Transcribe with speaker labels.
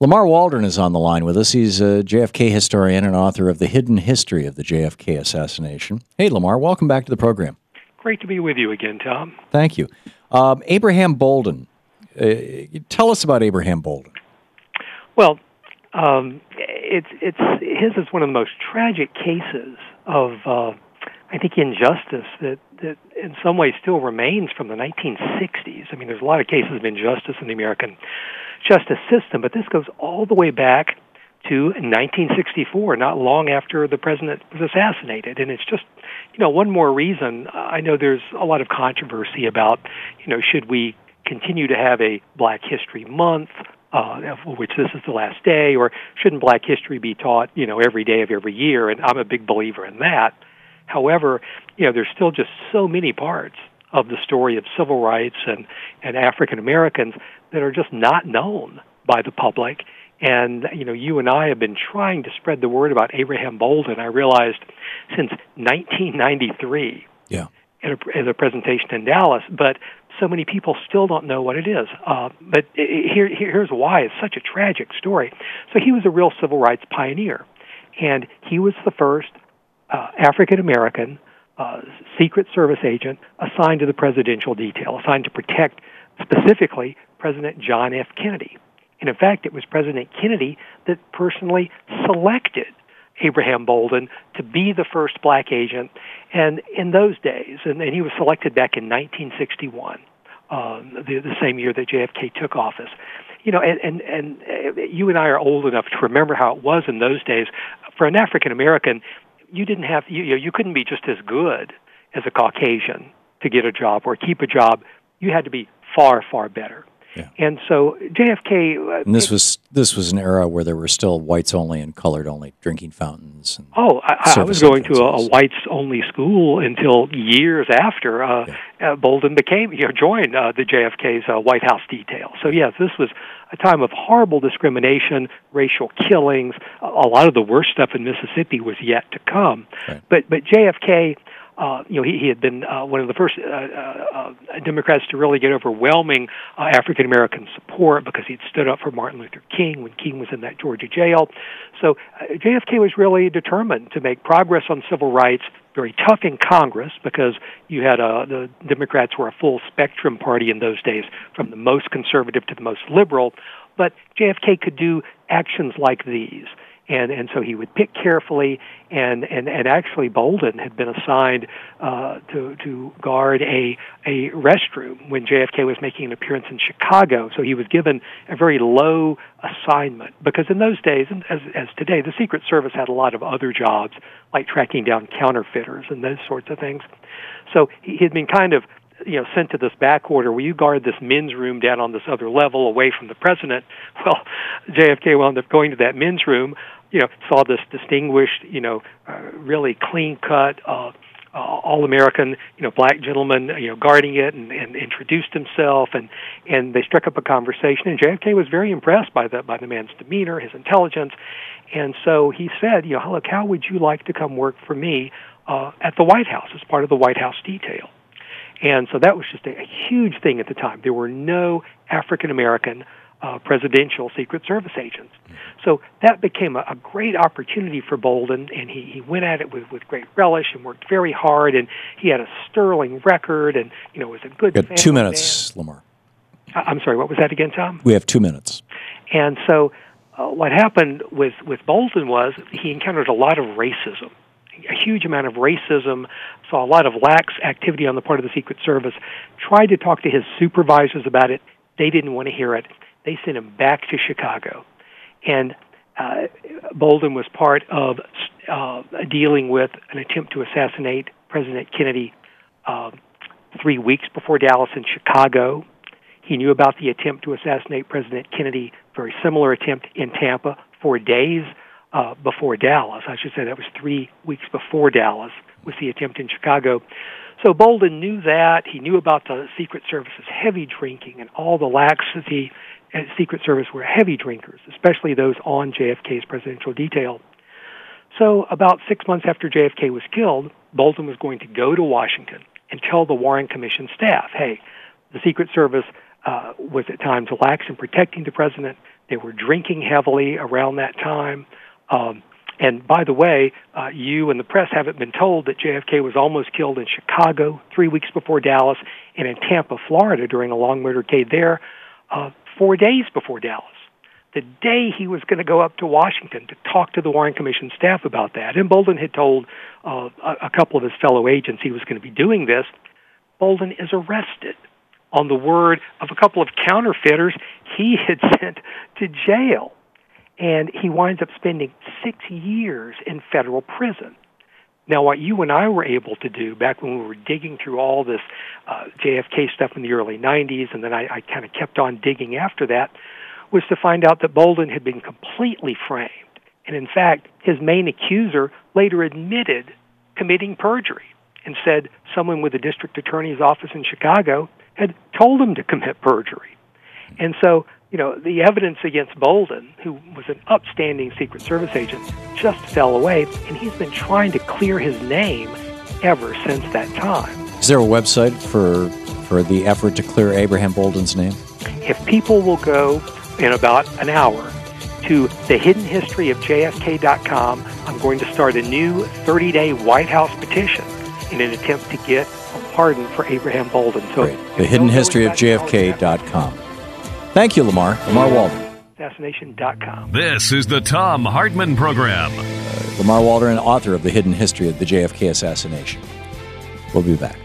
Speaker 1: Lamar Waldron is on the line with us. He's a JFK historian and author of The Hidden History of the JFK Assassination. Hey, Lamar, welcome back to the program.
Speaker 2: Great to be with you again, Tom.
Speaker 1: Thank you. Abraham Bolden. Tell us about Abraham Bolden.
Speaker 2: Well, his is one of the most tragic cases of, I think, injustice that in some ways still remains from the 1960s. I mean, there's a lot of cases of injustice in the American justice system, but this goes all the way back to 1964, not long after the president was assassinated. And it's just, one more reason. I know there's a lot of controversy about, should we continue to have a Black History Month, which this is the last day, or shouldn't Black history be taught, every day of every year? And I'm a big believer in that. However, there's still just so many parts of the story of civil rights and African Americans that are just not known by the public. And, you and I have been trying to spread the word about Abraham Bolden, I realized, since 1993 at a presentation in Dallas, but so many people still don't know what it is. But here's why it's such a tragic story. So he was a real civil rights pioneer, and he was the first African-American Secret Service agent assigned to the presidential detail, assigned to protect specifically President John F. Kennedy. And in fact, it was President Kennedy that personally selected Abraham Bolden to be the first Black agent. And in those days, and he was selected back in 1961, the same year that JFK took office. And you and I are old enough to remember how it was in those days. For an African American, you didn't have you couldn't be just as good as a Caucasian to get a job or keep a job. You had to be far, far better. Yeah. And so JFK.
Speaker 1: And this was an era where there were still whites only and colored only drinking fountains. And
Speaker 2: I was going to a whites only school until years after Bolden joined the JFK's White House detail. So yes, this was a time of horrible discrimination, racial killings. A lot of the worst stuff in Mississippi was yet to come. Right. But JFK. He had been one of the first Democrats to really get overwhelming African American support because he'd stood up for Martin Luther King when King was in that Georgia jail. So JFK was really determined to make progress on civil rights. Very tough in Congress because you had the Democrats were a full spectrum party in those days, from the most conservative to the most liberal. But JFK could do actions like these. And so he would pick carefully, and actually Bolden had been assigned to guard a restroom when JFK was making an appearance in Chicago. So he was given a very low assignment because in those days, as today, the Secret Service had a lot of other jobs like tracking down counterfeiters and those sorts of things. So he had been kind of sent to this back order where you guard this men's room down on this other level away from the president. Well, JFK wound up going to that men's room, saw this distinguished, really clean-cut, all-American, Black gentleman, guarding it and introduced himself, and they struck up a conversation, and JFK was very impressed by the man's demeanor, his intelligence, and so he said, look, how would you like to come work for me at the White House as part of the White House detail? And so that was just a huge thing at the time. There were no African-American presidential Secret Service agents. So that became a great opportunity for Bolden, and he went at it with great relish and worked very hard, and he had a sterling record, and, was a good family
Speaker 1: 2 minutes, man. Lamar.
Speaker 2: I'm sorry, what was that again, Tom?
Speaker 1: We have 2 minutes.
Speaker 2: And so what happened with Bolden was he encountered a lot of racism. A huge amount of racism, saw a lot of lax activity on the part of the Secret Service, tried to talk to his supervisors about it. They didn't want to hear it. They sent him back to Chicago. And Bolden was part of dealing with an attempt to assassinate President Kennedy 3 weeks before Dallas in Chicago. He knew about the attempt to assassinate President Kennedy, very similar attempt in Tampa, 4 days before Dallas. I should say that was 3 weeks before Dallas was the attempt in Chicago. So Bolden knew that. He knew about the Secret Service's heavy drinking and all the laxity. And Secret Service were heavy drinkers, especially those on JFK's presidential detail. So about 6 months after JFK was killed, Bolden was going to go to Washington and tell the Warren Commission staff, hey, the Secret Service was at times lax in protecting the president. They were drinking heavily around that time. And by the way, you and the press haven't been told that JFK was almost killed in Chicago 3 weeks before Dallas, and in Tampa, Florida, during a long motorcade there 4 days before Dallas. The day he was going to go up to Washington to talk to the Warren Commission staff about that, and Bolden had told a couple of his fellow agents he was going to be doing this, Bolden is arrested on the word of a couple of counterfeiters he had sent to jail. And he winds up spending 6 years in federal prison. Now, what you and I were able to do back when we were digging through all this JFK stuff in the early 90s, and then I kind of kept on digging after that, was to find out that Bolden had been completely framed. And in fact, his main accuser later admitted committing perjury and said someone with the district attorney's office in Chicago had told him to commit perjury. And so, the evidence against Bolden, who was an upstanding Secret Service agent, just fell away, and he's been trying to clear his name ever since that time.
Speaker 1: Is there a website for the effort to clear Abraham Bolden's name?
Speaker 2: If people will go in about an hour to thehiddenhistoryofjfk.com, I'm going to start a new 30-day White House petition in an attempt to get a pardon for Abraham Bolden. So,
Speaker 1: thehiddenhistoryofjfk.com. Thank you, Lamar. Lamar Waldron.
Speaker 2: Assassination.com.
Speaker 3: This is the Thom Hartmann Program.
Speaker 1: Lamar Waldron, author of The Hidden History of the JFK Assassination. We'll be back.